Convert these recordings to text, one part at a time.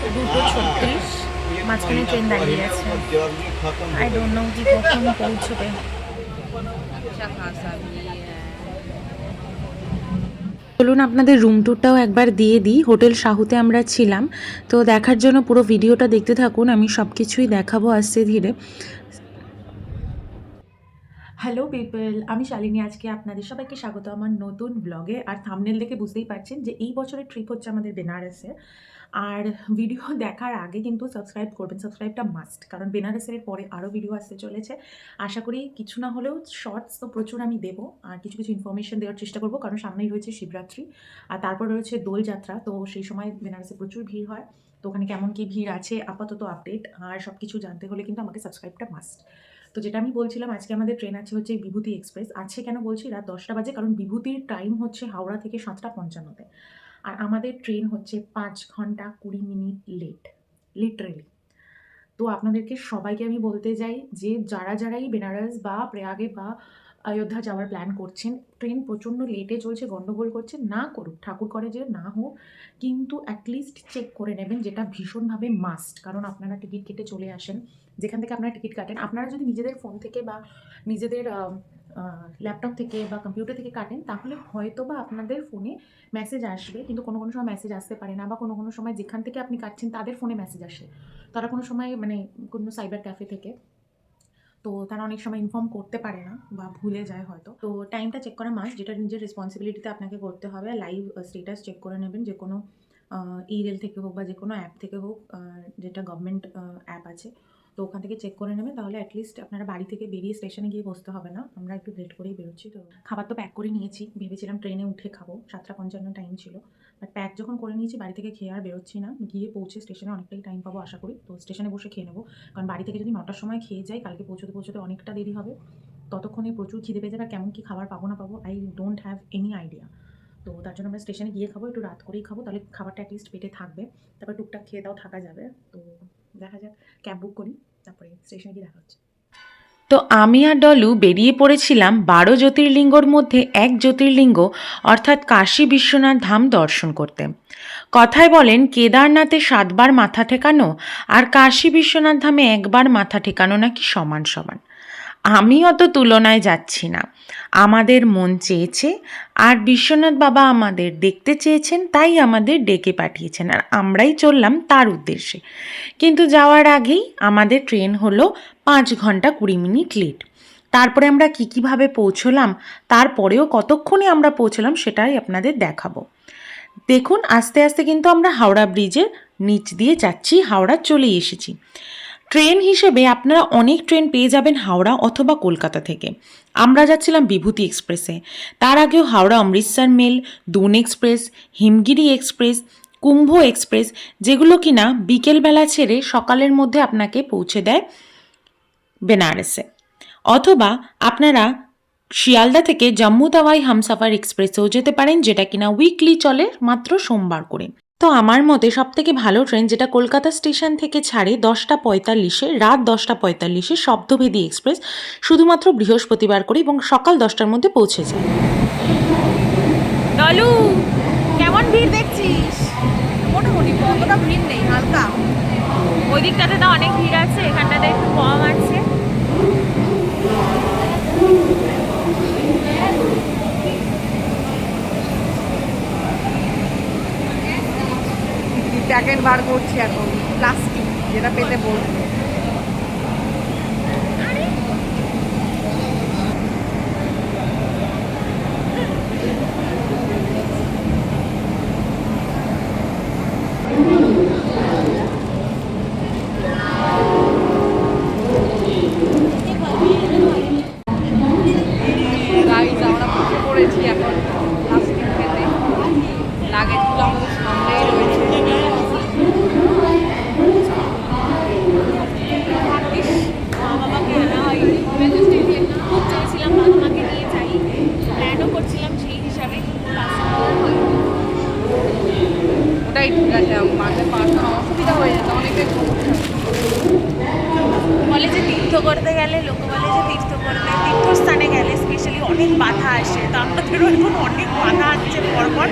2:36, মাঝখানে ট্রেন দাঁড়িয়ে গেছে। আই ডোন্ট নো কি কখন পৌঁছবে। চলুন আপনাদের রুম ট্যুরটাও একবার দিয়ে দিই। হোটেল শাহুতে আমরা ছিলাম, তো দেখার জন্য পুরো ভিডিওটা দেখতে থাকুন, আমি সব কিছুই দেখাবো আস্তে ধীরে। হ্যালো পিপল, আমি শালিনী। আজকে আপনাদের সবাইকে স্বাগত আমার নতুন ব্লগে। আর থাম্বনেল দেখে বুঝতেই পারছেন যে এই বছরের ট্রিপ হচ্ছে আমাদের বেনারসে। আর ভিডিও দেখার আগে কিন্তু সাবস্ক্রাইব করবেন, সাবস্ক্রাইবটা মাস্ট, কারণ বেনারসের পরে আরও ভিডিও আসতে চলেছে। আশা করি কিছু না হলেও শর্টস তো প্রচুর আমি দেবো, আর কিছু কিছু ইনফরমেশন দেওয়ার চেষ্টা করবো, কারণ সামনেই রয়েছে শিবরাত্রি, আর তারপর রয়েছে দোলযাত্রা। তো সেই সময় বেনারসে প্রচুর ভিড় হয়। তো ওখানে কেমন কী ভিড় আছে আপাতত আপডেট আর সব কিছু জানতে হলে কিন্তু আমাকে সাবস্ক্রাইবটা মাস্ট। তো যেটা আমি বলছিলাম, আজকে আমাদের ট্রেন আছে হচ্ছে বিভূতি এক্সপ্রেস। আছে কেন বলছি, রাত 10টা বাজে, কারণ বিভূতির টাইম হচ্ছে হাওড়া থেকে 7:55, আর আমাদের ট্রেন হচ্ছে 5 ঘন্টা 20 মিনিট লেট, লিটারেলি। তো আপনাদেরকে সবাইকে আমি বলতে চাই যে যারাই বেনারস বা প্রয়াগে বা অযোধ্যা যাওয়ার প্ল্যান করছেন, ট্রেন প্রচণ্ড লেটে চলছে, গন্ডগোল করছে, না করুক, ঠাকুর করে যে না হোক, কিন্তু অ্যাটলিস্ট চেক করে নেবেন, যেটা ভীষণভাবে মাস্ট। কারণ আপনারা টিকিট কেটে চলে আসেন, যেখান থেকে আপনারা টিকিট কাটেন, আপনারা যদি নিজেদের ফোন থেকে বা নিজেদের ল্যাপটপ থেকে বা কম্পিউটার থেকে কাটেন, তাহলে হয়তো বা আপনাদের ফোনে মেসেজ আসবে, কিন্তু কোনো সময় মেসেজ আসতে পারে না, বা কোনো সময় যেখান থেকে আপনি কাটছেন তাদের ফোনে মেসেজ আসে। তারা কোনো সময় মানে কোনো সাইবার ক্যাফে থেকে, তো তারা অনেক সময় ইনফর্ম করতে পারে না বা ভুলে যায় হয়তো। তো টাইমটা চেক করা মাস্ট, যেটা নিজের রেসপন্সিবিলিটিতে আপনাকে করতে হবে। লাইভ স্ট্যাটাস চেক করে নেবেন, যে কোনো ইরেল থেকে হোক বা যে কোনো অ্যাপ থেকে হোক, যেটা গভর্নমেন্ট অ্যাপ আছে, তো ওখান থেকে চেক করে নেবেন। তাহলে অ্যাটলিস্ট আপনারা বাড়ি থেকে বেরিয়ে স্টেশনে গিয়ে বসতে হবে না। আমরা একটু লেট করেই বেরোচ্ছি, তো খাবার তো প্যাক করে নিয়েছি, ভেবেছিলাম ট্রেনে উঠে খাবো, 7:55 টাইম ছিল, বাট প্যাক যখন করে নিয়েছি বাড়ি থেকে খেয়ে আর বেরোচ্ছি না। গিয়ে পৌঁছে স্টেশনে অনেকটাই টাইম পাবো আশা করি, তো স্টেশনে বসে খেয়ে নেবো। কারণ বাড়ি থেকে যদি 9টার সময় খেয়ে যাই, কালকে পৌঁছতে অনেকটা দেরি হবে, ততক্ষণে প্রচুর খিদে পেয়ে যাবে। আর কেমন কী খাবার পাবো না পাবো, I don't have any idea. তো তার জন্য আমরা স্টেশনে গিয়ে খাবো, একটু রাত করেই খাবো, তাহলে খাবারটা অ্যাটলিস্ট পেটে থাকবে, তারপর টুকটাক খেয়ে দাও থাকা যাবে। তো দেখা যাক, ক্যাব বুক করি, তারপরে স্টেশনে গিয়ে দেখা হচ্ছে। তো আমি আর ডলু বেরিয়ে পড়েছিলাম 12 জ্যোতির্লিঙ্গর মধ্যে এক জ্যোতির্লিঙ্গ অর্থাৎ কাশী বিশ্বনাথ ধাম দর্শন করতে। কথায় বলেন কেদারনাথে 7বার মাথা ঠেকানো আর কাশী বিশ্বনাথ ধামে একবার মাথা ঠেকানো নাকি সমান সমান। আমি অত তুলনায় যাচ্ছি না, আমাদের মন চেয়েছে আর বিশ্বনাথ বাবা আমাদের দেখতে চেয়েছেন, তাই আমাদের ডেকে পাঠিয়েছেন, আর আমরাই চললাম তার উদ্দেশ্যে। কিন্তু যাওয়ার আগেই আমাদের ট্রেন হলো 5 ঘন্টা 20 মিনিট লেট। তারপরে আমরা কীভাবে পৌঁছলাম, তারপরেও কতক্ষণে আমরা পৌঁছলাম সেটাই আপনাদের দেখাবো। দেখুন, আস্তে আস্তে কিন্তু আমরা হাওড়া ব্রিজের নিচ দিয়ে যাচ্ছি, হাওড়া চলে এসেছি। ট্রেন হিসেবে আপনারা অনেক ট্রেন পেয়ে যাবেন হাওড়া অথবা কলকাতা থেকে। আমরা যাচ্ছিলাম বিভূতি এক্সপ্রেসে, তার আগেও Howrah Amritsar mail, Doon express, Himgiri express, Kumbh express, যেগুলো কিনা বিকেলবেলা ছেড়ে সকালের মধ্যে আপনাকে পৌঁছে দেয় বেনারসে। অথবা আপনারা শিয়ালদা থেকে জম্মু তাওয়াই হামসাফার এক্সপ্রেসেও যেতে পারেন, যেটা কিনা উইকলি চলে, মাত্র সোমবার করে। তো আমার মতে সবথেকে ভালো ট্রেন যেটা কলকাতা স্টেশন থেকে ছাড়ে 10:45, রাত 10:45, শব্দভেদী এক্সপ্রেস, শুধুমাত্র বৃহস্পতিবার করে এবং সকাল 10টার মধ্যে পৌঁছে যায়। ডলু, কেমন ভিড় দেখছিস? মোটামুটি অতটা ভিড় নেই, হালকা। ওই দিকটাতে তো অনেক ভিড় আছে, এখানটাতে একটু কম আছে। প্যাকেট বার করছি এখন, প্লাস্টিক যেটা পেতে বলবো। গাইজ, আমরা বসে পড়েছি এখন প্লাস্টিক পেতে। লাগেজগুলো আমাদের সামনেই রয়েছে। ওটাই ঠিক আছে, মাঝে পাঠানো অসুবিধা হয়ে যেত, অনেকের সমস্যা। বলে যে তীর্থ করতে গেলে, লোক বলে যে তীর্থস্থানে গেলে, স্পেশালি অনেক বাধা আসে, তো আমাদেরও এখন অনেক বাধা আসছে পরপর।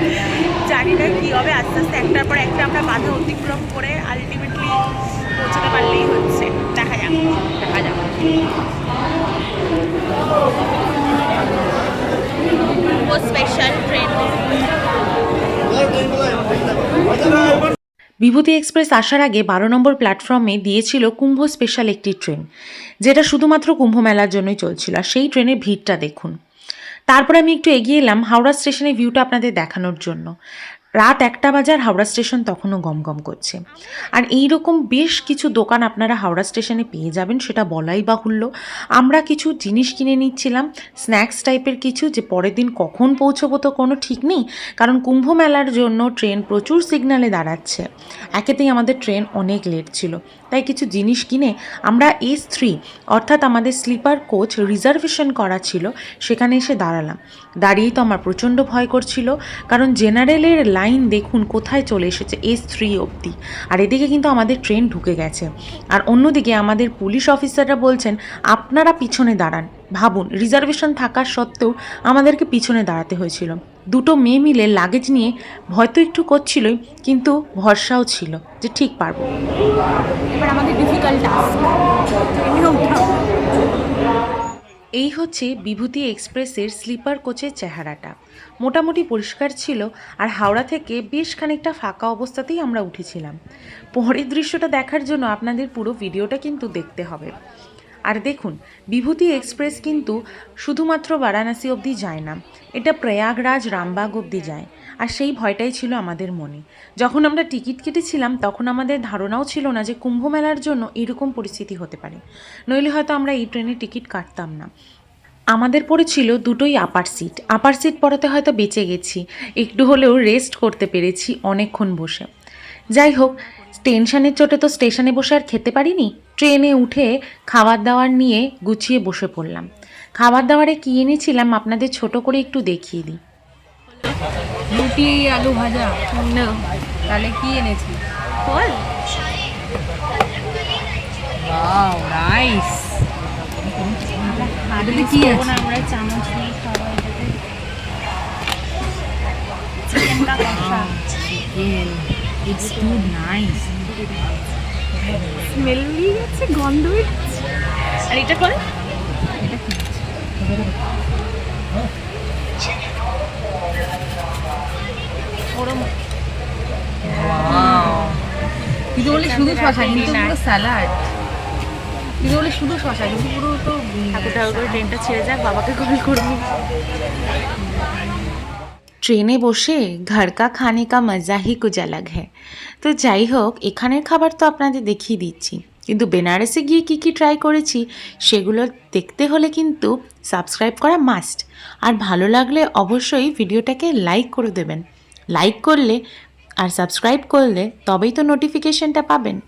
জানি না কী হবে, আস্তে আস্তে একটার পর একটা আমরা বাধা অতিক্রম করে আলটিমেটলি পৌঁছাতে পারলেই হচ্ছে। দেখা যাক দেখা যাক। Special train. বিভূতি এক্সপ্রেস আসার আগে 12 নম্বর প্ল্যাটফর্মে দিয়েছিল কুম্ভ স্পেশাল একটি ট্রেন, যেটা শুধুমাত্র কুম্ভ মেলার জন্যই চলছিল। আর সেই ট্রেনের ভিড়টা দেখুন। তারপরে আমি একটু এগিয়ে এলাম হাওড়া স্টেশনের ভিউটা আপনাদের দেখানোর জন্য। রাত 1টা বাজার, হাওড়া স্টেশন তখনও গমগম করছে। আর এই রকম বেশ কিছু দোকান আপনারা হাওড়া স্টেশনে পেয়ে যাবেন, সেটা বলাই বাহুল্য। আমরা কিছু জিনিস কিনে নিচ্ছিলাম, স্ন্যাক্স টাইপের কিছু, যে পরের দিন কখন পৌঁছবো তো কোনো ঠিক নেই, কারণ কুম্ভ মেলার জন্য ট্রেন প্রচুর সিগন্যালে দাঁড়াচ্ছে। একেতেই আমাদের ট্রেন অনেক লেট ছিল, তাই কিছু জিনিস কিনে আমরা S3 অর্থাৎ আমাদের স্লিপার কোচ রিজার্ভেশন করা ছিল সেখানে এসে দাঁড়ালাম। দাঁড়িয়েই তো আমার প্রচণ্ড ভয় করছিল, কারণ জেনারেলের লাইন দেখুন কোথায় চলে এসেছে, S3 অবধি। আর এদিকে কিন্তু আমাদের ট্রেন ঢুকে গেছে। আর অন্যদিকে আমাদের পুলিশ অফিসাররা বলছেন আপনারা পিছনে দাঁড়ান। ভাবুন, রিজার্ভেশন থাকার সত্ত্বেও আমাদেরকে পিছনে দাঁড়াতে হয়েছিল। দুটো মেয়ে মিলে লাগেজ নিয়ে ভয় তো একটু করছিলই, কিন্তু ভরসাও ছিল যে ঠিক পারবো। এবার আমাদের ডিফিকাল্ট টাস্ক। এই হচ্ছে বিভূতি এক্সপ্রেসের স্লিপার কোচের চেহারাটা। মোটামুটি পরিষ্কার ছিল, আর হাওড়া থেকে বেশ খানিকটা ফাঁকা অবস্থাতেই আমরা উঠেছিলাম। পরের দৃশ্যটা দেখার জন্য আপনাদের পুরো ভিডিওটা কিন্তু দেখতে হবে। আর দেখুন, বিভূতি এক্সপ্রেস কিন্তু শুধুমাত্র বারাণসী অবধি যায় না, এটা প্রয়াগরাজ রামবাগ অবধি যায়। আর সেই ভয়টাই ছিল আমাদের মনে। যখন আমরা টিকিট কেটেছিলাম তখন আমাদের ধারণাও ছিল না যে কুম্ভ মেলার জন্য এরকম পরিস্থিতি হতে পারে, নইলে হয়তো আমরা এই ট্রেনে টিকিট কাটতাম না। আমাদের পড়েছিল দুটোই আপার সিট পড়াতে হয়তো বেঁচে গেছি, একটু হলেও রেস্ট করতে পেরেছি অনেকক্ষণ বসে। যাই হোক, টেনশানের চোটে তো স্টেশনে বসে আর খেতে পারিনি। ট্রেনে উঠে খাবার দাবার নিয়ে গুছিয়ে বসে পড়লাম। খাবার দাবারে কী এনেছিলাম আপনাদের ছোট করে একটু দেখিয়ে দিই। রুটি আলু ভাজা। না, তাহলে কি এনেছি? ফল। Wow, rice. এটাতে কি আছে? আমরা চামচ নিয়ে খাওয়া এটাতে। চিকেন কা কষা। Chicken. It's too nice. Smell নিয়ে গেছে, গন্ধ হচ্ছে। আর এটা করে? এটা কি? ওরম। কিন্তু বলে শুধু শশা, কিন্তু পুরো স্যালাড। কিন্তু বলে শুধু শশা, কিন্তু পুরো তো ঠাকুর ঠাকুর করে ট্রেনটা ছেড়ে যাক, বাবাকে কল করবো। ট্রেনে বসে ঘর কা খানে কা মজা হি কুছ আলাগ হ্যায়। তো যাই হোক, এখানের খাবার তো আপনাদের দেখিয়ে দিচ্ছি, কিন্তু বেনারসে গিয়ে কী কী ট্রাই করেছি সেগুলো দেখতে হলে কিন্তু সাবস্ক্রাইব করা মাস্ট। আর ভালো লাগলে অবশ্যই ভিডিওটাকে লাইক করে দেবেন। লাইক করলে আর সাবস্ক্রাইব করলে তবেই তো নোটিফিকেশনটা পাবেন।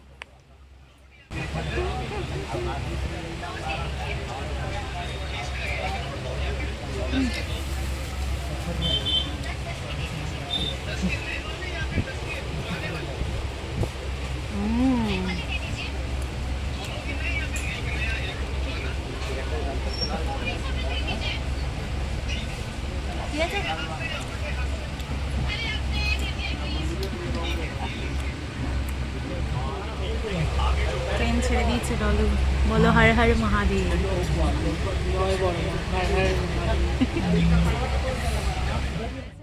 ট্রেন ছেড়ে দিয়েছে ডলু, বলো হর হর মহাদেব।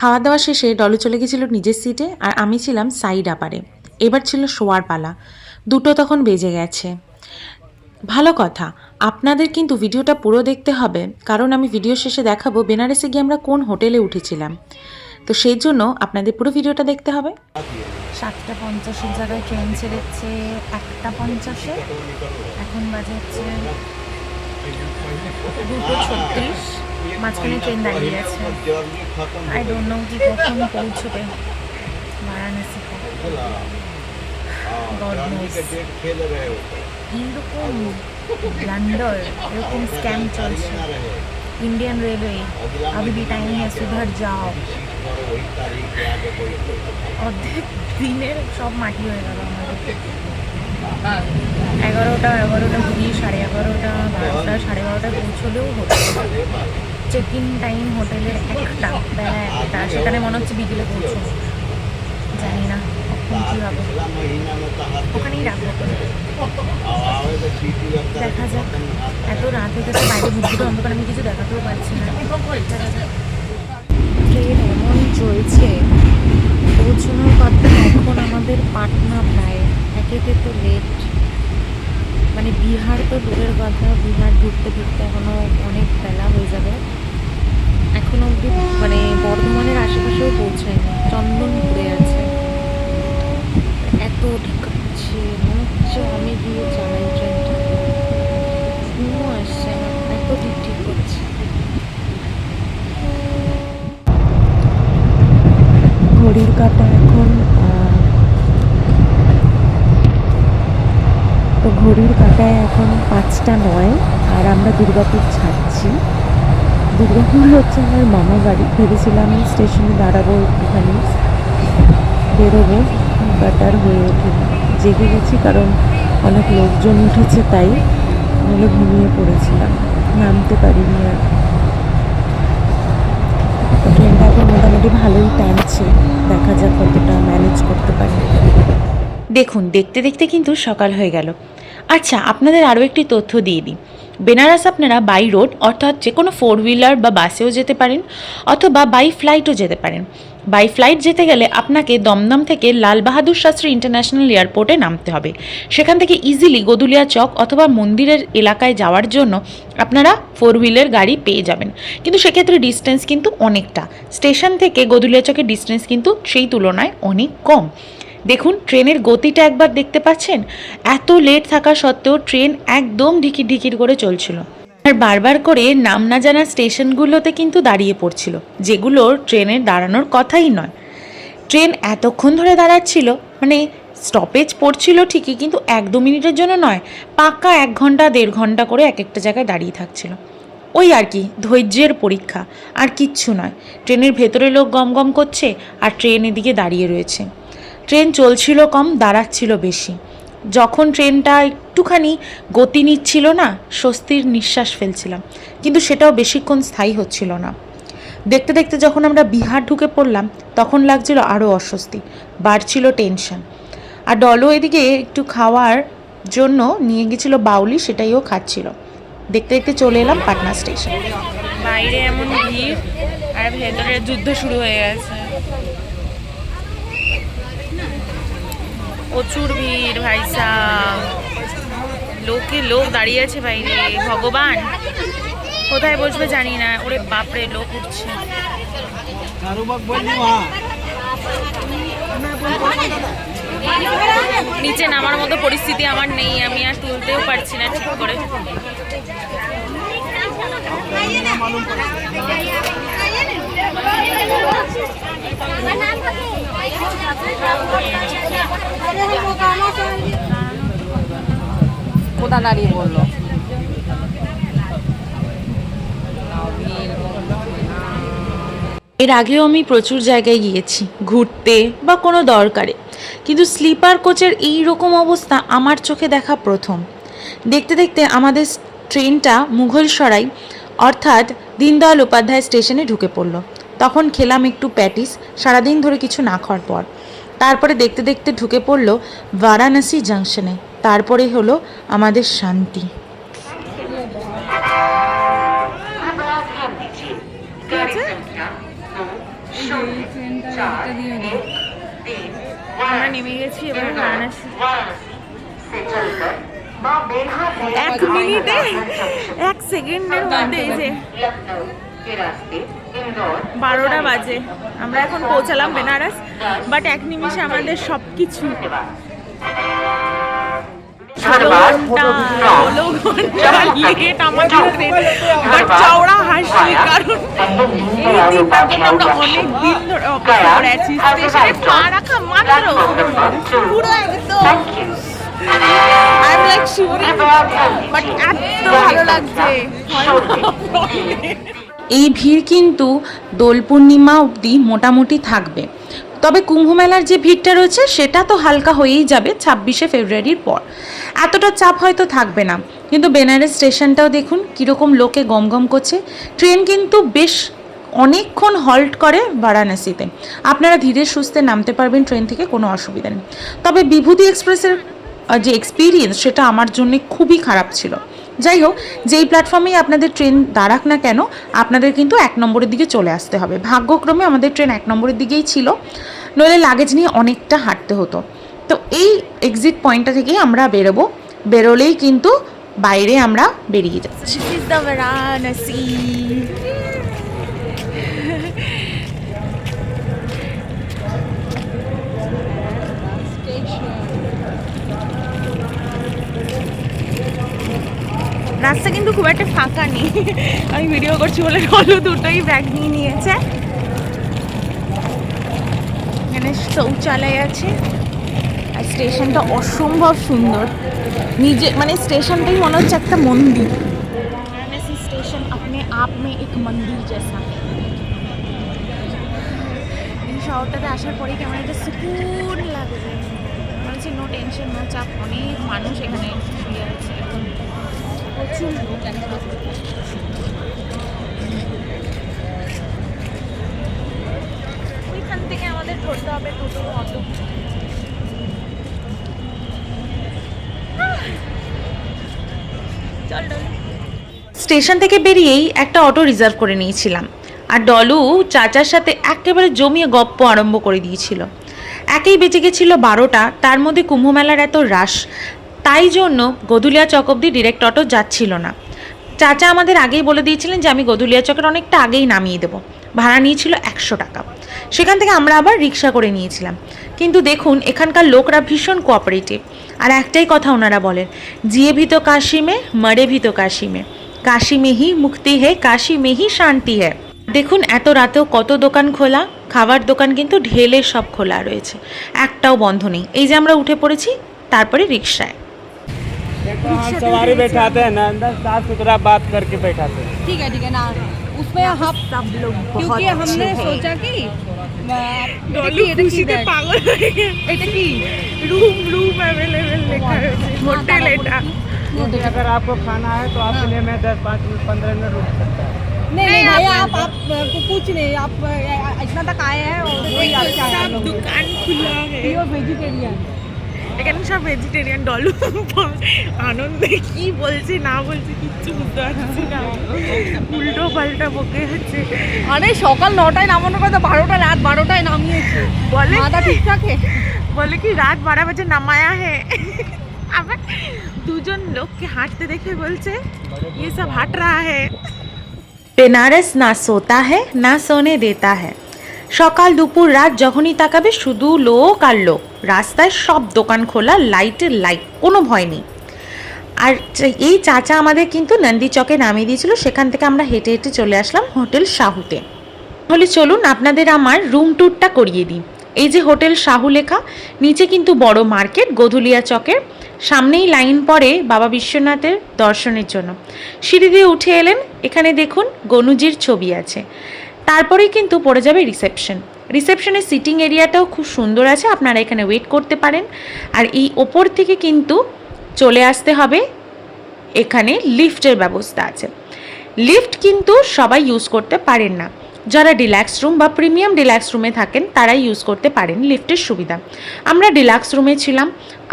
খাওয়া দাওয়া শেষে ডলু চলে গেছিল নিজের সিটে, আর আমি ছিলাম সাইড আপারে। এবার ছিল শোয়ার পালা। দুটো তখন বেজে গেছে। ভালো কথা, আপনাদের কিন্তু ভিডিওটা পুরো দেখতে হবে, কারণ আমি ভিডিও শেষে দেখাবো বেনারসে গিয়ে আমরা কোন হোটেলে উঠেছিলাম। তো সেই জন্য আপনাদের পুরো ভিডিওটা দেখতে হবে। 7:50 জায়গায় ট্রেন ছেড়েছে 1:50। এখন বাজে হচ্ছে 2:36। মাঝখানে ট্রেন দাঁড়িয়ে আছে। আই ডোন্ট নো কি কখন পৌঁছবে বারাণসীতে। God knows. এইরকম ব্লান্ডার, এরকম স্ক্যাম চলছে। इंडियन रेलवे अभी भी टाइम है, सुधर जाओ। অর্ধেক দিনের সব মাটি হয়ে গেল আমাদের। 11টা ঘুরিয়ে 11:30, 12টা, 12:30 পৌঁছলেও হতো। চেক ইন টাইম হোটেলের 1টা, বেলা 1টা, সেখানে মনে হচ্ছে বিকেলে পৌঁছবো। জানি না কখন কী হবে, ওখানেই রাখবো। দেখা যাক, এত রাত হয়ে গেছে, বাইরে বুঝতে অন্ধকার, আমি কিছু দেখাতেও পারছি না। ট্রেন এমন চলছে, পৌঁছানোর কথা এখন আমাদের পাটনা প্রায়, একেতে তো লেট, মানে বিহার তো দূরের কথা, বিহার ঢুকতে ঢুকতে এখনও অনেক বেলা হয়ে যাবে। এখনও অবধি মানে বর্ধমানের আশেপাশেও পৌঁছায়নি, চন্দনপুরে আছে। এত ঢুকাচ্ছে, মনে হচ্ছে আমি গিয়ে চালাই ট্রেনটা, ঘুমও আসছে না, এত ঠিক ঠিক করছে। ঘড়ির কাঁটা এখন তো ঘড়ির কাঁটায় এখন 5টা 9, আর আমরা দুর্গাপুর ছাড়ছি। দুর্গাপুর হচ্ছে আমার মামা বাড়ি। ভেবেছিলাম স্টেশনে দাঁড়াবো, একটুখানি বেরোবো, বাট আর হয়ে ওঠেনি। জেগে গেছি কারণ অনেক লোকজন উঠেছে, তাই নাহলে ঘুমিয়ে পড়েছিলাম, নামতে পারিনি আর। তো ট্রেনটা এখন মোটামুটি ভালোই টানছে, দেখা যাক কতটা ম্যানেজ করতে পারি। দেখুন, দেখতে দেখতে কিন্তু সকাল হয়ে গেল। আচ্ছা, আপনাদের আরও একটি তথ্য দিয়ে দিই। বেনারস আপনারা বাই রোড অর্থাৎ যে কোনো 4 হুইলার বা বাসেও যেতে পারেন, অথবা বাই ফ্লাইটও যেতে পারেন। বাই ফ্লাইট যেতে গেলে আপনাকে দমদম থেকে লাল বাহাদুর শাস্ত্রী ইন্টারন্যাশনাল এয়ারপোর্টে নামতে হবে। সেখান থেকে ইজিলি গদুলিয়া চক অথবা মন্দিরের এলাকায় যাওয়ার জন্য আপনারা 4 হুইলার গাড়ি পেয়ে যাবেন, কিন্তু সেক্ষেত্রে ডিস্টেন্স কিন্তু অনেকটা। স্টেশন থেকে গদুলিয়া চকের ডিস্টেন্স কিন্তু সেই তুলনায় অনেক কম। দেখুন, ট্রেনের গতিটা একবার দেখতে পাচ্ছেন? এত লেট থাকা সত্ত্বেও ট্রেন একদম ঢিকির ঢিকির করে চলছিল, আর বারবার করে নাম না জানা স্টেশনগুলোতে কিন্তু দাঁড়িয়ে পড়ছিল, যেগুলোর ট্রেনের দাঁড়ানোর কথাই নয়। ট্রেন এতক্ষণ ধরে দাঁড়াচ্ছিল, মানে স্টপেজ পড়ছিল ঠিকই, কিন্তু 1-2 মিনিটের জন্য নয়, পাক্কা 1 ঘন্টা 1.5 ঘন্টা করে এক একটা জায়গায় দাঁড়িয়ে থাকছিল। ওই আর কি, ধৈর্যের পরীক্ষা, আর কিচ্ছু নয়। ট্রেনের ভেতরে লোক গম গম করছে, আর ট্রেন এদিকে দাঁড়িয়ে রয়েছে। ট্রেন চলছিল কম, দাঁড়াচ্ছিল বেশি। যখন ট্রেনটা একটুখানি গতি নিচ্ছিল না, স্বস্তির নিঃশ্বাস ফেলছিলাম, কিন্তু সেটাও বেশিক্ষণ স্থায়ী হচ্ছিল না। দেখতে দেখতে যখন আমরা বিহার ঢুকে পড়লাম, তখন লাগছিল আরও অস্বস্তি, বাড়ছিল টেনশন। আর ডলো এদিকে একটু খাওয়ার জন্য নিয়ে গেছিলো বাউলি, সেটাইও খাচ্ছিল। দেখতে দেখতে চলে এলাম পাটনা স্টেশন। বাইরে এমন ভিড়, আর ভেতরে যুদ্ধ শুরু হয়ে গেছে। প্রচুর ভিড় ভাই সাহেব, লোক দাঁড়িয়ে আছে বাইরে। ভগবান, কোথায় বসবে জানি না। ওরে বাপরে, লোক উঠছে। নিচে নামার মতো পরিস্থিতি আমার নেই, আমি আর তুলতেও পারছি না ঠিক করে। কোথা দাঁড়িয়ে বললো? এর আগেও আমি প্রচুর জায়গায় গিয়েছি ঘুরতে বা কোনো দরকারে, কিন্তু স্লিপার কোচের এই রকম অবস্থা আমার চোখে দেখা প্রথম। দেখতে দেখতে আমাদের ট্রেনটা মুঘলসরাই অর্থাৎ দীনদয়াল উপাধ্যায় স্টেশনে ঢুকে পড়ল। তখন খেলাম একটু প্যাটিস, সারাদিন ধরে কিছু না খাওয়ার পর। তারপরে দেখতে দেখতে ঢুকে পড়ল বারাণসী জাংশনে। তারপরে হলো আমাদের শান্তি। আমরা নেমে গেছি এবার বারাণসী। 1 মিনিটে 1 সেকেন্ডের মধ্যে এই যে 12টা বাজে, আমরা এখন পৌঁছালাম বেনারস। বাট 1 নিমিষে আমাদের সব কিছু 16 ঘন্টা লেট আমাদের ট্রেন। বাট চওড়া হাসি, কারণ এই দিনটার জন্য আমরা অনেক দিন ধরে অপেক্ষা করে আছি। স্টেশনে পা রাখা মাত্র পুরো একদম I'm like shivering, but এত ভালো লাগছে। এই ভিড় কিন্তু দোল পূর্ণিমা অবধি মোটামুটি থাকবে, তবে কুম্ভমেলার যে ভিড়টা রয়েছে সেটা তো হালকা হয়েই যাবে 26শে ফেব্রুয়ারির পর। এতটা চাপ হয়তো থাকবে না, কিন্তু বেনারস স্টেশনটাও দেখুন কীরকম লোকে গমগম করছে। ট্রেন কিন্তু বেশ অনেকক্ষণ হল্ট করে বারাণসীতে। আপনারা ধীরে সুস্থে নামতে পারবেন ট্রেন থেকে, কোনো অসুবিধা নেই। তবে বিভূতি এক্সপ্রেসের যে এক্সপিরিয়েন্স সেটা আমার জন্য খুবই খারাপ ছিল। যাই হোক, যেই প্ল্যাটফর্মেই আপনাদের ট্রেন দাঁড়াক না কেন, আপনাদের কিন্তু 1 নম্বরের দিকে চলে আসতে হবে। ভাগ্যক্রমে আমাদের ট্রেন 1 নম্বরের দিকেই ছিল, নইলে লাগেজ নিয়ে অনেকটা হাঁটতে হতো। তো এই এক্সিট পয়েন্টটা থেকেই আমরা বেরোবো, বেরোলেই কিন্তু বাইরে আমরা বেরিয়ে যাচ্ছি। This is the Varanasi. রাস্তা কিন্তু খুব একটা ফাঁকা নেই। আমি ভিডিও করছি বলে হলো দুটোই ব্যাগ নিয়ে নিয়েছে। এখানে শৌচালয় আছে আর স্টেশনটা অসম্ভব সুন্দর। নিজে মানে স্টেশনটাই মনে হচ্ছে একটা মন্দির। वाराणसी स्टेशन अपने आप में एक मंदिर जैसा। এই শহরটাতে আসার পরে কেমন একটা সুকুন লাগছে, মনে হচ্ছে নো টেনশন নো চাপ। অনেক মানুষ এখানে শুয়ে আছে, প্রচুর লোক একদম। ওইখান থেকে আমাদের ধরতে হবে টোটো অটো। চল চল। স্টেশন থেকে বেরিয়েই একটা অটো রিজার্ভ করে নিয়েছিলাম, আর ডলু চাচার সাথে একেবারে জমিয়ে গপ্প আরম্ভ করে দিয়েছিল। একেই বেঁচে গেছিলো 12টা, তার মধ্যে কুম্ভমেলার এত রাশ, তাই জন্য গধুলিয়া চক অবধি ডিরেক্ট অটো যাচ্ছিল না। চাচা আমাদের আগেই বলে দিয়েছিলেন যে আমি গধুলিয়া চকের অনেকটা আগেই নামিয়ে দেবো। ভাড়া নিয়েছিল 100 টাকা। সেখান থেকে আমরা আবার রিক্সা করে নিয়েছিলাম। কিন্তু দেখুন এখানকার লোকরা ভীষণ কোঅপারেটিভ, আর একটাই কথা ওনারা বলেন, জিয়ে ভি তো কাশি মে, মরে ভি তো কাশি মে, কাশি মে হি মুক্তি হে, কাশি মে হি শান্তি হে। দেখুন এত রাতেও কত দোকান খোলা, খাবার দোকান কিন্তু ঢেলে সব খোলা রয়েছে, একটাও বন্ধ নেই। এই যে আমরা উঠে পড়েছি, তারপরে রিক্সায়। देखो हम सवारी बैठाते हैं ना, अंदर साफ सुथरा बात करके बैठाते हैं। ठीक है ना, उसमें हम सब लोग क्योंकि हमने सोचा कि ডলু খুশিতে পাগল হয়ে গেছে। এটা কি रूम अवेलेबल লেখা রয়েছে, হোটেল এটা। अगर आपको खाना है तो आपके लिए मैं 10-5 मिनट 15 मिनट रुक सकता हूँ। नहीं भैया आप कुछ नहीं, आप इतना तक आए हैं और वही अच्छा है। सब दुकान खुला है, प्योर वेजिटेरियन। এখানে সব ভেজিটেরিয়ান। ডলু আনন্দে কি বলছে না বলছে কিচ্ছু বুঝতে পারছি না, উল্টো পাল্টা বকে হচ্ছে। মানে সকাল 9টায় নামানোর কথা রাত 12টায় নামিয়েছে। বলে মাথা ঠিক থাকে? বলে কি রাত 12 বাজে নামায়া হে। আবার দুজন লোককে হাঁটতে দেখে বলছে ये सब हट रहा है। বেনারস না সোতা হ্যায় না সোনে দেতা হ্যায়। সকাল দুপুর রাত যখনই তাকাবে শুধু লোক আর লোক, রাস্তায় সব দোকান খোলা, লাইটের লাইট, কোনো ভয় নেই। আর এই চাচা আমাদের কিন্তু নন্দী চকে নামিয়ে দিয়েছিল, সেখান থেকে আমরা হেঁটে হেঁটে চলে আসলাম হোটেল শাহুতে। তাহলে চলুন আপনাদের আমার রুম ট্যুরটা করিয়ে দিই। এই যে হোটেল শাহু লেখা, নিচে কিন্তু বড় মার্কেট, গধুলিয়া চকের সামনেই লাইন পড়ে বাবা বিশ্বনাথের দর্শনের জন্য। সিঁড়ি দিয়ে উঠে এলেন, এখানে দেখুন গনুজির ছবি আছে। তারপরেই কিন্তু পড়ে যাবে রিসেপশন। রিসেপশনের সিটিং এরিয়াটাও খুব সুন্দর আছে, আপনারা এখানে ওয়েট করতে পারেন। আর এই ওপর থেকে কিন্তু চলে আসতে হবে, এখানে লিফটের ব্যবস্থা আছে। লিফট কিন্তু সবাই ইউজ করতে পারেন না, যারা ডিলাক্স রুম বা প্রিমিয়াম ডিলাক্স রুমে থাকেন তারাই ইউজ করতে পারেন লিফটের সুবিধা। আমরা ডিলাক্স রুমে ছিলাম,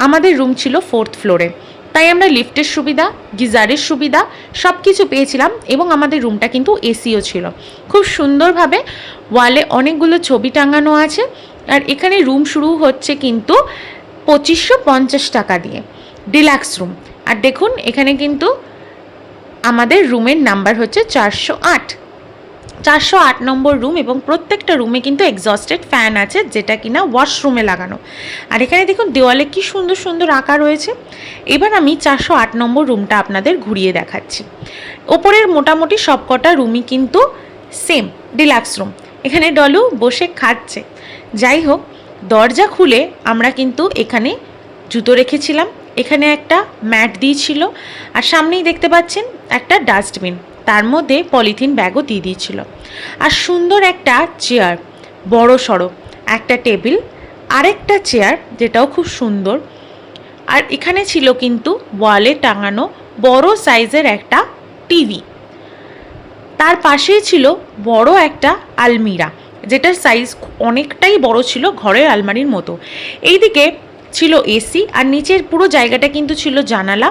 আমাদের রুম ছিল 4th ফ্লোরে, তাই আমরা লিফটের সুবিধা, গিজারের সুবিধা সব কিছু পেয়েছিলাম। এবং আমাদের রুমটা কিন্তু এসিও ছিল। খুব সুন্দরভাবে ওয়ালে অনেকগুলো ছবি টাঙানো আছে। আর এখানে রুম শুরু হচ্ছে কিন্তু 2550 টাকা দিয়ে, ডিলাক্স রুম। আর দেখুন এখানে কিন্তু আমাদের রুমের নাম্বার হচ্ছে 408 নম্বর রুম, এবং প্রত্যেকটা রুমে কিন্তু এক্সস্টেড ফ্যান আছে, যেটা কিনা ওয়াশরুমে লাগানো। আর এখানে দেখুন দেওয়ালে কি সুন্দর সুন্দর আঁকা রয়েছে। এবার আমি 408 নম্বর রুমটা আপনাদের ঘুরিয়ে দেখাচ্ছি। ওপরের মোটামুটি সবকটা রুমই কিন্তু সেম ডিলাক্স রুম। এখানে ডলু বসে খাচ্ছে। যাই হোক, দরজা খুলে আমরা কিন্তু এখানে জুতো রেখেছিলাম, এখানে একটা ম্যাট দিয়েছিল, আর সামনেই দেখতে পাচ্ছেন একটা ডাস্টবিন, তার মধ্যে পলিথিন ব্যাগও দিয়ে দিয়েছিল। আর সুন্দর একটা চেয়ার, বড় সড়ো একটা টেবিল, আরেকটা চেয়ার যেটাও খুব সুন্দর। আর এখানে ছিল কিন্তু ওয়ালে টাঙানো বড় সাইজের একটা টিভি, তার পাশেই ছিল বড় একটা আলমিরা, যেটার সাইজ অনেকটাই বড় ছিল, ঘরের আলমারির মতো। এইদিকে ছিল এসি, আর নিচের পুরো জায়গাটা কিন্তু ছিল জানালা।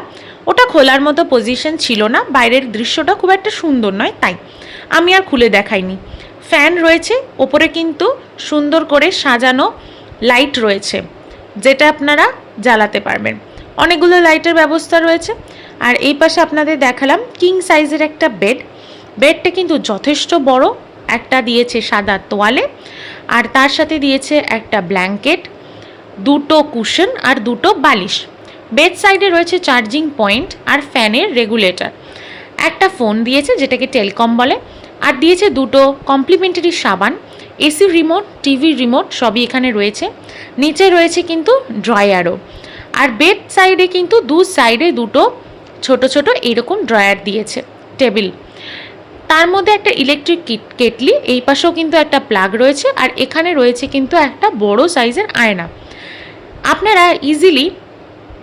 ওটা খোলার মতো পজিশন ছিল না, বাইরের দৃশ্যটা খুব একটা সুন্দর নয়, তাই আমি আর খুলে দেখাইনি। ফ্যান রয়েছে, ওপরে কিন্তু সুন্দর করে সাজানো লাইট রয়েছে, যেটা আপনারা জ্বালাতে পারবেন। অনেকগুলো লাইটের ব্যবস্থা রয়েছে। আর এই পাশে আপনাদের দেখালাম কিং সাইজের একটা বেড। বেডটা কিন্তু যথেষ্ট বড়, একটা দিয়েছে সাদা তোয়ালে, আর তার সাথে দিয়েছে একটা ব্ল্যাঙ্কেট, দুটো কুশন আর দুটো বালিশ। বেড সাইডে রয়েছে চার্জিং পয়েন্ট আর ফ্যানের রেগুলেটর। একটা ফোন দিয়েছে, যেটাকে টেলিকম বলে, আর দিয়েছে দুটো কমপ্লিমেন্টারি সাবান। এসি রিমোট, টিভি রিমোট সবই এখানে রয়েছে। নিচে রয়েছে কিন্তু ড্রয়ারও। আর বেড সাইডে কিন্তু দু সাইডে দুটো ছোট ছোট এরকম ড্রয়ার দিয়েছে, টেবিল। তার মধ্যে একটা ইলেকট্রিক কেটলি, এই পাশেও কিন্তু একটা প্লাগ রয়েছে, আর এখানে রয়েছে কিন্তু একটা বড় সাইজের আয়না। আপনারা ইজিলি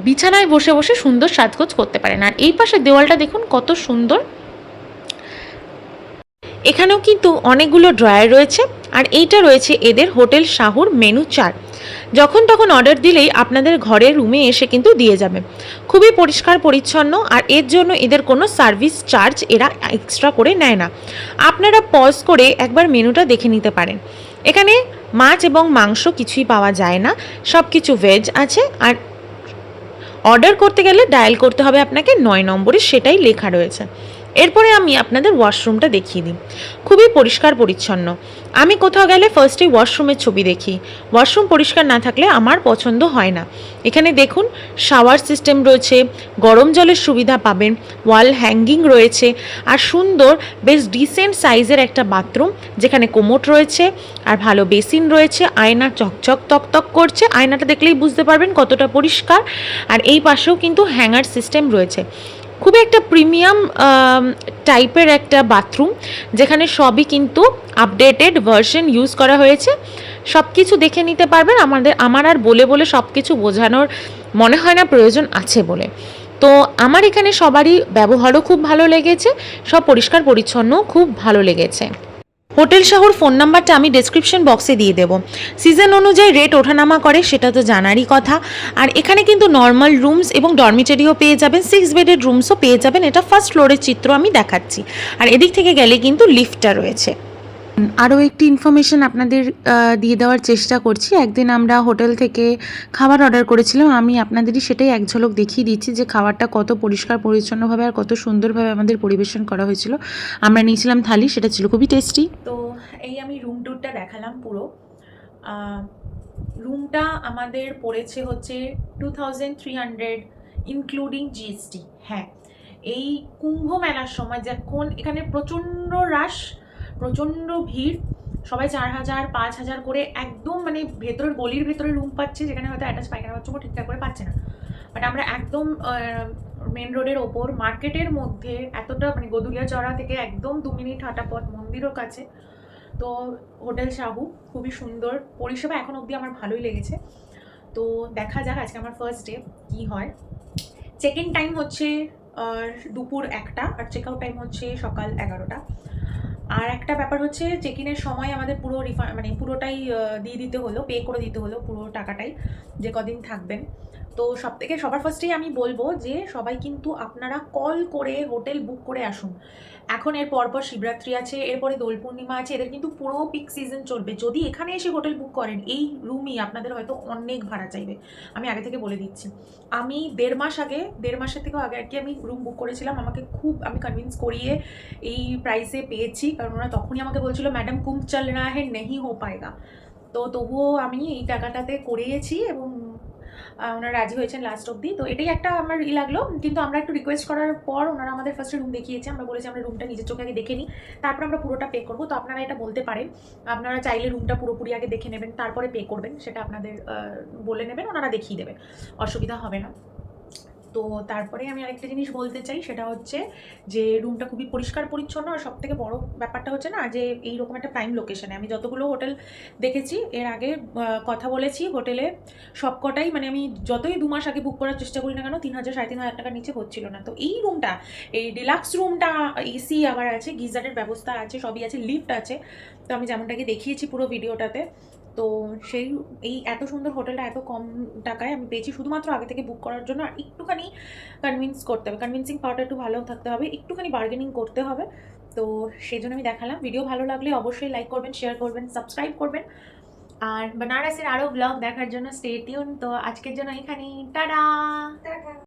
বিছানায় বসে বসে সুন্দর সাজগোজ করতে পারেন। আর এই পাশের দেওয়ালটা দেখুন কত সুন্দর, এখানেও কিন্তু অনেকগুলো ড্রয়ার রয়েছে। আর এইটা রয়েছে এদের হোটেল শাহুর মেনু চার্ট, যখন তখন অর্ডার দিলেই আপনাদের ঘরের রুমে এসে কিন্তু দিয়ে যাবে। খুবই পরিষ্কার পরিচ্ছন্ন, আর এর জন্য এদের কোনো সার্ভিস চার্জ এরা এক্সট্রা করে নেয় না। আপনারা পজ করে একবার মেনুটা দেখে নিতে পারেন। এখানে মাছ এবং মাংস কিছুই পাওয়া যায় না, সব কিছু ভেজ আছে। আর অর্ডার করতে গেলে ডায়াল করতে হবে আপনাকে 9 নম্বরে, সেটাই লেখা রয়েছে। এরপরে আমি আপনাদের ওয়াশরুমটা দেখিয়ে দিই। খুবই পরিষ্কার পরিচ্ছন্ন। আমি কোথাও গেলে ফার্স্টে ওয়াশরুমের ছবি দেখি, ওয়াশরুম পরিষ্কার না থাকলে আমার পছন্দ হয় না। এখানে দেখুন শাওয়ার সিস্টেম রয়েছে, গরম জলের সুবিধা পাবেন, ওয়াল হ্যাঙ্গিং রয়েছে, আর সুন্দর বেশ ডিসেন্ট সাইজের একটা বাথরুম, যেখানে কোমোট রয়েছে আর ভালো বেসিন রয়েছে। আয়না চকচক তকতক করছে, আয়নাটা দেখলেই বুঝতে পারবেন কতটা পরিষ্কার। আর এই পাশেও কিন্তু হ্যাঙ্গার সিস্টেম রয়েছে। খুবই একটা প্রিমিয়াম টাইপের একটা বাথরুম, যেখানে সবই কিন্তু আপডেটেড ভার্সন ইউজ করা হয়েছে। সব কিছু দেখে নিতে পারবেন। আমার আর বলে বলে সব কিছু বোঝানোর মনে হয় না প্রয়োজন আছে বলে। তো আমার এখানে সবারই ব্যবহারও খুব ভালো লেগেছে, সব পরিষ্কার পরিচ্ছন্ন খুব ভালো লেগেছে। হোটেল শাহুর ফোন নাম্বারটা আমি ডেসক্রিপশন বক্সে দিয়ে দেবো। সিজন অনুযায়ী রেট ওঠানামা করে, সেটা তো জানারই কথা। আর এখানে কিন্তু নর্মাল রুমস এবং ডরমিটারিও পেয়ে যাবেন, 6 বেডেড রুমসও পেয়ে যাবেন। এটা ফার্স্ট ফ্লোরের চিত্র আমি দেখাচ্ছি। আর এদিক থেকে গেলে কিন্তু লিফটটা রয়েছে। আরও একটি ইনফরমেশন আপনাদের দিয়ে দেওয়ার চেষ্টা করছি। একদিন আমরা হোটেল থেকে খাবার অর্ডার করেছিলাম, আমি আপনাদেরই সেটাই এক ঝলক দেখিয়ে দিচ্ছি যে খাবারটা কত পরিষ্কার পরিচ্ছন্নভাবে আর কত সুন্দরভাবে আমাদের পরিবেশন করা হয়েছিল। আমরা নিয়েছিলাম থালি, সেটা ছিল খুবই টেস্টি। তো এই আমি রুম ট্যুরটা দেখালাম পুরো। রুমটা আমাদের পড়েছে হচ্ছে 2300 ইনক্লুডিং জিএসটি। হ্যাঁ, এই কুম্ভ মেলার সময় যখন এখানে প্রচণ্ড রাশ, প্রচণ্ড ভিড়, সবাই 4000 5000 করে একদম মানে ভেতরের গলির ভেতরে রুম পাচ্ছে, যেখানে হয়তো অ্যাটাচ পায়খানা বাথরুমও ঠিকঠাক করে পাচ্ছে না। বাট আমরা একদম মেন রোডের ওপর মার্কেটের মধ্যে, এতটা মানে গদুলিয়া চড়া থেকে একদম 2 মিনিট হাঁটা পথ মন্দিরের কাছে। তো হোটেল শাহু খুবই সুন্দর পরিষেবা, এখন অবধি আমার ভালোই লেগেছে। তো দেখা যাক আজকে আমার ফার্স্ট ডে কী হয়। চেক ইন টাইম হচ্ছে দুপুর 1টা, আর চেক আউট টাইম হচ্ছে সকাল 11টা। আর একটা ব্যাপার হচ্ছে, চেক ইনের সময় আমাদের পুরো মানে পুরোটাই দিয়ে দিতে হলো, পে করে দিতে হলো পুরো টাকাটাই, যে কদিন থাকবেন। তো সবার ফার্স্টেই আমি বলবো যে সবাই কিন্তু আপনারা কল করে হোটেল বুক করে আসুন। এখন এর পরপর শিবরাত্রি আছে, এরপরে দোল পূর্ণিমা আছে, এদের কিন্তু পুরো পিক সিজন চলবে। যদি এখানে এসে হোটেল বুক করেন, এই রুমই আপনাদের হয়তো অনেক ভাড়া চাইবে, আমি আগে থেকে বলে দিচ্ছি। আমি 1.5 মাসের থেকেও আগে আর কি আমি রুম বুক করেছিলাম। আমি কনভিন্স করিয়ে এই প্রাইসে পেয়েছি, কারণ ওরা তখনই আমাকে বলছিল ম্যাডাম কুম্ভ চল রা হ্যাঁ নেহি হো পায়েগা। তো তবুও আমি এই টাকাটাতে করিয়েছি এবং ওনারা রাজি হয়েছেন লাস্ট অবধি। তো এটাই একটা আমার লাগলো। কিন্তু আমরা একটু রিকোয়েস্ট করার পর ওনারা আমাদের ফার্স্টে রুম দেখিয়েছে। আমরা বলেছি আমরা রুমটা নিজের চোখে আগে দেখে নিই, তারপর আমরা পুরোটা পে করবো। তো আপনারা এটা বলতে পারেন, আপনারা চাইলে রুমটা পুরোপুরি আগে দেখে নেবেন, তারপরে পে করবেন, সেটা আপনাদের বলে নেবেন, ওনারা দেখিয়ে দেবেন, অসুবিধা হবে না। তো তারপরে আমি আরেকটা জিনিস বলতে চাই, সেটা হচ্ছে যে রুমটা খুবই পরিষ্কার পরিচ্ছন্ন। আর সব থেকে বড় ব্যাপারটা হচ্ছে না যে এইরকম একটা প্রাইম লোকেশনে আমি যতগুলো হোটেল দেখেছি এর আগে, কথা বলেছি হোটেলে, সবকটাই মানে আমি যতই 2 মাস আগে বুক করার চেষ্টা করি না কেন 3,000 3,500 টাকার নিচে হচ্ছিল না। তো এই রুমটা, এই ডিলাক্স রুমটা এসি আবার আছে, গিজারের ব্যবস্থা আছে, সবই আছে, লিফট আছে। তো আমি যেমনটাকে দেখিয়েছি পুরো ভিডিওটাতে, তো সেই এই এত সুন্দর হোটেলটা এত কম টাকায় আমি পেয়েছি শুধুমাত্র আগে থেকে বুক করার জন্য। আর একটুখানি কনভিন্স করতে হবে, কনভিন্সিং পাওয়ারটা একটু ভালো থাকতে হবে, একটুখানি বার্গেনিং করতে হবে। তো সেই জন্য আমি দেখালাম। ভিডিও ভালো লাগলে অবশ্যই লাইক করবেন, শেয়ার করবেন, সাবস্ক্রাইব করবেন। আর বেনারসের আরও ব্লগ দেখার জন্য স্টে টিউন। তো আজকের জন্য এখানেই, টাটা।